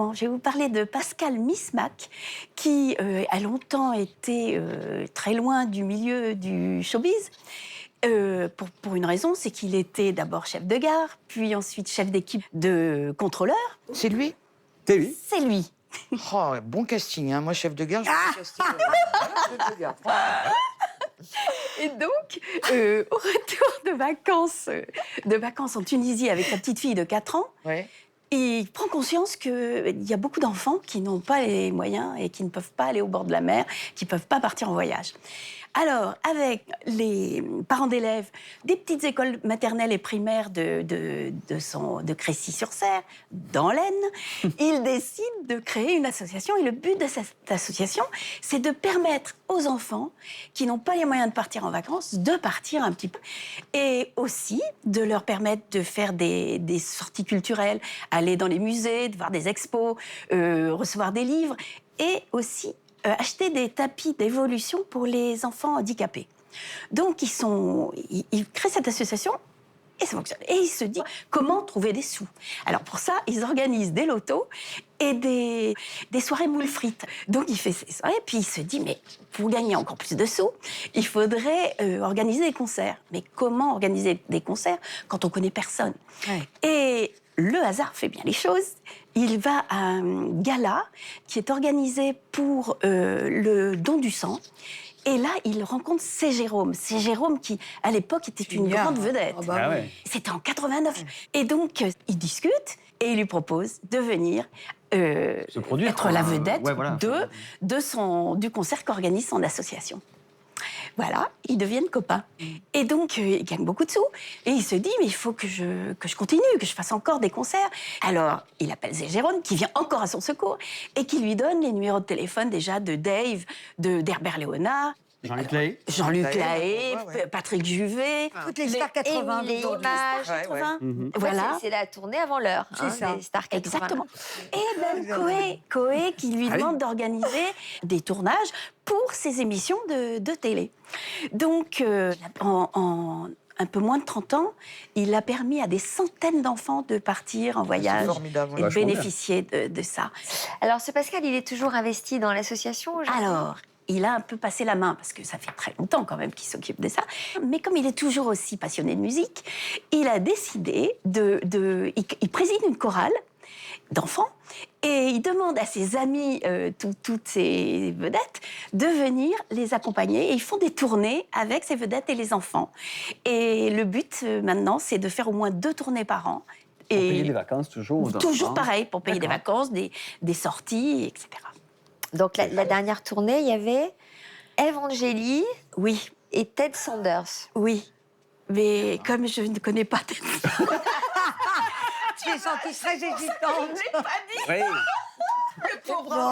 Bon, je vais vous parler de Pascal Mismack, qui a longtemps été très loin du milieu du showbiz. Pour une raison, c'est qu'il était d'abord chef de gare, puis ensuite chef d'équipe de contrôleur. C'est lui? C'est lui. C'est lui. Oh, bon casting, hein. Moi, chef de gare, je fais casting. Chef de gare. Et donc, au retour de vacances en Tunisie avec sa petite fille de 4 ans, Ouais. il prend conscience qu'il y a beaucoup d'enfants qui n'ont pas les moyens et qui ne peuvent pas aller au bord de la mer, qui ne peuvent pas partir en voyage. Alors, avec les parents d'élèves des petites écoles maternelles et primaires de Crécy-sur-Serre, dans l'Aisne, il décide de créer une association. Et le but de cette association, c'est de permettre aux enfants qui n'ont pas les moyens de partir en vacances, de partir un petit peu. Et aussi de leur permettre de faire des sorties culturelles, aller dans les musées, de voir des expos, recevoir des livres. Et aussi acheter des tapis d'évolution pour les enfants handicapés. Donc, ils créent cette association et ça fonctionne. Et ils se disent comment trouver des sous. Alors, pour ça, ils organisent des lotos et des soirées moules frites. Donc, il fait ces soirées, puis il se dit, mais pour gagner encore plus de sous, il faudrait organiser des concerts. Mais comment organiser des concerts quand on connaît personne? Ouais. Et le hasard fait bien les choses. Il va à un gala qui est organisé pour le don du sang. Et là, il rencontre C. Jérôme. C. Jérôme qui, à l'époque, était une grande vedette. Ah bah ouais. C'était en 89. Et donc, ils discutent et il lui propose de venir être la vedette du concert qu'organise son association. Voilà, ils deviennent copains. Et donc, ils gagnent beaucoup de sous. Et il se dit, mais il faut que je continue, que je fasse encore des concerts. Alors, il appelle Zé Jérôme, qui vient encore à son secours, et qui lui donne les numéros de téléphone déjà de Dave, d'Herbert Léonard. Jean-Luc Lahaye. Jean-Luc Lahaye, Patrick Juvet. Toutes les stars 80. Émilie Images. 80. Mm-hmm. Voilà. C'est la tournée avant l'heure. C'est ça. Les stars 80. Exactement. Et même Coé qui lui demande d'organiser des tournages pour ses émissions de télé. Donc, en un peu moins de 30 ans, il a permis à des centaines d'enfants de partir en voyage formidable. et de bénéficier de ça. Alors, ce Pascal, il est toujours investi dans l'association aujourd'hui? Alors, il a un peu passé la main, parce que ça fait très longtemps quand même qu'il s'occupe de ça. Mais comme il est toujours aussi passionné de musique, il a décidé il préside une chorale d'enfants et il demande à ses amis, toutes ces vedettes, de venir les accompagner. Et ils font des tournées avec ces vedettes et les enfants. Et le but, maintenant, c'est de faire au moins 2 tournées par an. Pour payer des vacances, toujours. Toujours pareil, pour payer des vacances, des sorties, etc. Donc, la dernière tournée, il y avait Ève Angéli Oui, et Ted Sanders. oui. Mais comme je ne connais pas Ted Sanders... Tu es sentie très hésitante. Oui. Le pauvre